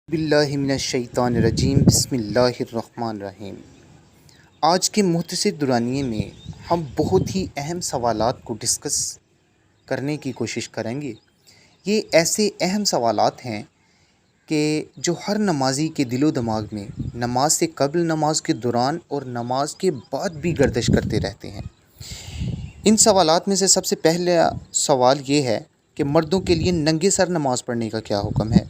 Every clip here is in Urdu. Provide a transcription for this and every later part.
باللہ من الشیطان الرجیم بسم اللہ الرحمن الرحیم۔ آج کے مختصر دورانیے میں ہم بہت ہی اہم سوالات کو ڈسکس کرنے کی کوشش کریں گے۔ یہ ایسے اہم سوالات ہیں کہ جو ہر نمازی کے دل و دماغ میں نماز سے قبل، نماز کے دوران اور نماز کے بعد بھی گردش کرتے رہتے ہیں۔ ان سوالات میں سے سب سے پہلا سوال یہ ہے کہ مردوں کے لیے ننگے سر نماز پڑھنے کا کیا حکم ہے؟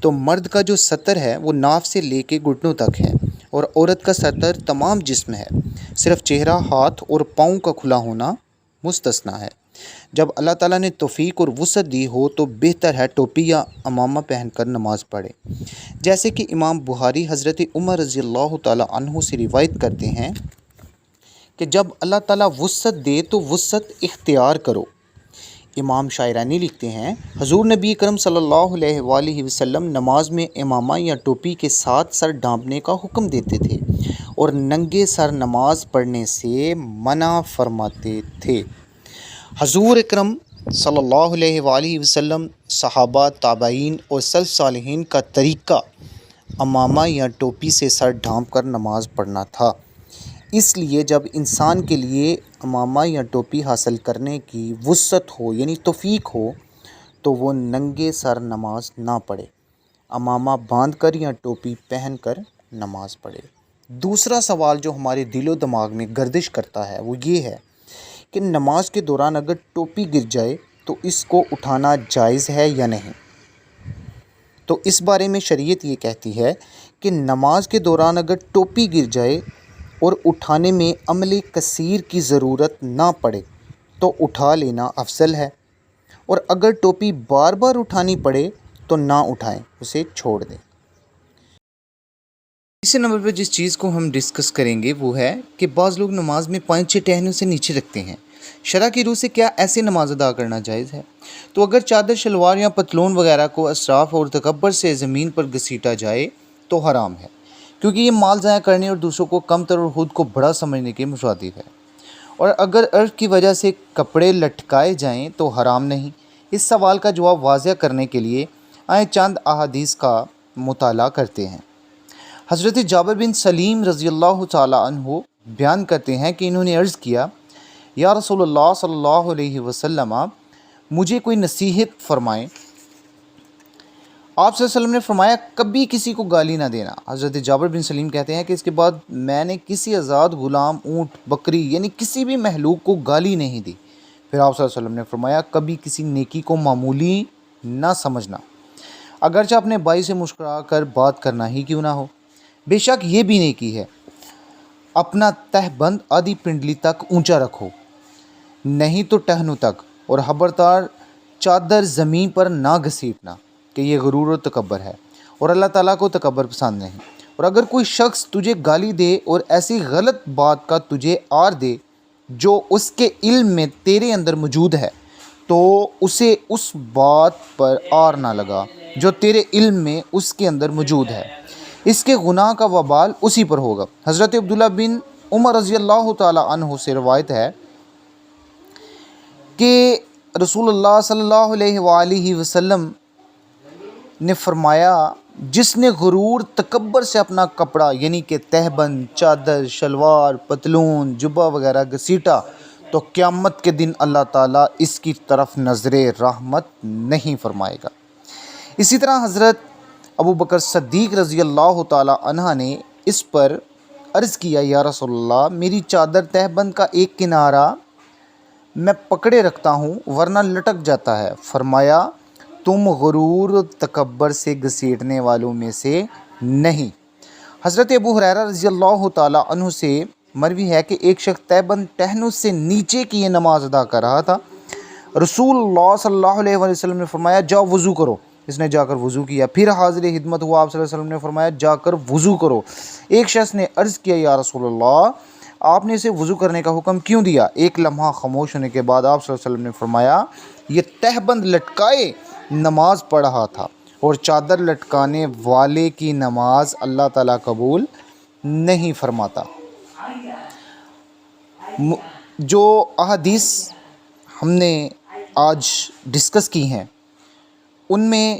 تو مرد کا جو سطر ہے وہ ناف سے لے کے گھٹنوں تک ہے، اور عورت کا سطر تمام جسم ہے، صرف چہرہ، ہاتھ اور پاؤں کا کھلا ہونا مستثنیٰ ہے۔ جب اللہ تعالیٰ نے توفیق اور وسعت دی ہو تو بہتر ہے ٹوپی یا عمامہ پہن کر نماز پڑھے، جیسے کہ امام بخاری حضرت عمر رضی اللہ تعالیٰ عنہ سے روایت کرتے ہیں کہ جب اللہ تعالیٰ وسعت دے تو وسعت اختیار کرو۔ امام شاعرانی لکھتے ہیں، حضور نبی کرم صلی اللہ علیہ وآلہ وسلم نماز میں امامہ یا ٹوپی کے ساتھ سر ڈھانپنے کا حکم دیتے تھے اور ننگے سر نماز پڑھنے سے منع فرماتے تھے۔ حضور اکرم صلی اللہ علیہ وآلہ وسلم، صحابہ، تابعین اور سلف صالحین کا طریقہ امامہ یا ٹوپی سے سر ڈھانپ کر نماز پڑھنا تھا۔ اس لیے جب انسان کے لیے عمامہ یا ٹوپی حاصل کرنے کی وسعت ہو، یعنی توفیق ہو، تو وہ ننگے سر نماز نہ پڑھے، عمامہ باندھ کر یا ٹوپی پہن کر نماز پڑھے۔ دوسرا سوال جو ہمارے دل و دماغ میں گردش کرتا ہے وہ یہ ہے کہ نماز کے دوران اگر ٹوپی گر جائے تو اس کو اٹھانا جائز ہے یا نہیں؟ تو اس بارے میں شریعت یہ کہتی ہے کہ نماز کے دوران اگر ٹوپی گر جائے اور اٹھانے میں عمل کثیر کی ضرورت نہ پڑے تو اٹھا لینا افضل ہے، اور اگر ٹوپی بار بار اٹھانی پڑے تو نہ اٹھائیں، اسے چھوڑ دیں۔ تیسرے نمبر پر جس چیز کو ہم ڈسکس کریں گے وہ ہے کہ بعض لوگ نماز میں 5-6 ٹہنیوں سے نیچے رکھتے ہیں۔ شرع کی روح سے کیا ایسے نماز ادا کرنا جائز ہے؟ تو اگر چادر، شلوار یا پتلون وغیرہ کو اسراف اور تکبر سے زمین پر گھسیٹا جائے تو حرام ہے، کیونکہ یہ مال ضائع کرنے اور دوسروں کو کم تر اور خود کو بڑا سمجھنے کے مترادف ہے۔ اور اگر عرق کی وجہ سے کپڑے لٹکائے جائیں تو حرام نہیں۔ اس سوال کا جواب واضح کرنے کے لیے آئیں چند احادیث کا مطالعہ کرتے ہیں۔ حضرت جابر بن سلیم رضی اللہ تعالیٰ عنہ بیان کرتے ہیں کہ انہوں نے عرض کیا، یا رسول اللہ صلی اللہ علیہ وسلم، مجھے کوئی نصیحت فرمائیں۔ آپ صلی اللہ علیہ وسلم نے فرمایا، کبھی کسی کو گالی نہ دینا۔ حضرت جابر بن سلیم کہتے ہیں کہ اس کے بعد میں نے کسی آزاد غلام، اونٹ، بکری یعنی کسی بھی مخلوق کو گالی نہیں دی۔ پھر آپ صلی اللہ علیہ وسلم نے فرمایا، کبھی کسی نیکی کو معمولی نہ سمجھنا، اگرچہ اپنے بھائی سے مسکرا کر بات کرنا ہی کیوں نہ ہو، بے شک یہ بھی نیکی ہے۔ اپنا تہبند آدھی پنڈلی تک اونچا رکھو، نہیں تو ٹہنوں تک، اور خبردار چادر زمین پر نہ گھسیٹنا، کہ یہ غرور و تکبر ہے، اور اللہ تعالیٰ کو تکبر پسند نہیں۔ اور اگر کوئی شخص تجھے گالی دے اور ایسی غلط بات کا تجھے عار دے جو اس کے علم میں تیرے اندر موجود ہے، تو اسے اس بات پر عار نہ لگا جو تیرے علم میں اس کے اندر موجود ہے، اس کے گناہ کا وبال اسی پر ہوگا۔ حضرت عبداللہ بن عمر رضی اللہ تعالیٰ عنہ سے روایت ہے کہ رسول اللہ صلی اللہ علیہ وآلہ وسلم نے فرمایا، جس نے غرور، تکبر سے اپنا کپڑا یعنی کہ تہبند، چادر، شلوار، پتلون، جبہ وغیرہ گھسیٹا تو قیامت کے دن اللہ تعالیٰ اس کی طرف نظر رحمت نہیں فرمائے گا۔ اسی طرح حضرت ابو بکر صدیق رضی اللہ تعالیٰ عنہ نے اس پر عرض کیا، یا رسول اللہ، میری چادر تہبند کا ایک کنارہ میں پکڑے رکھتا ہوں ورنہ لٹک جاتا ہے۔ فرمایا، تم غرور و تکبر سے گھسیٹنے والوں میں سے نہیں۔ حضرت ابو ہریرہ رضی اللہ تعالیٰ عنہ سے مروی ہے کہ ایک شخص تہبند ٹہنوں سے نیچے کی یہ نماز ادا کر رہا تھا۔ رسول اللہ صلی اللہ علیہ وسلم نے فرمایا، جاؤ وضو کرو۔ اس نے جا کر وضو کیا، پھر حاضر خدمت ہوا۔ آپ صلی اللہ علیہ وسلم نے فرمایا، جا کر وضو کرو۔ ایک شخص نے عرض کیا، یا رسول اللہ، آپ نے اسے وضو کرنے کا حکم کیوں دیا؟ ایک لمحہ خاموش ہونے کے بعد آپ صلی اللہ علیہ وسلم نے فرمایا، یہ تہبند لٹکائے نماز پڑھ رہا تھا، اور چادر لٹکانے والے کی نماز اللہ تعالیٰ قبول نہیں فرماتا۔ جو احادیث ہم نے آج ڈسکس کی ہیں ان میں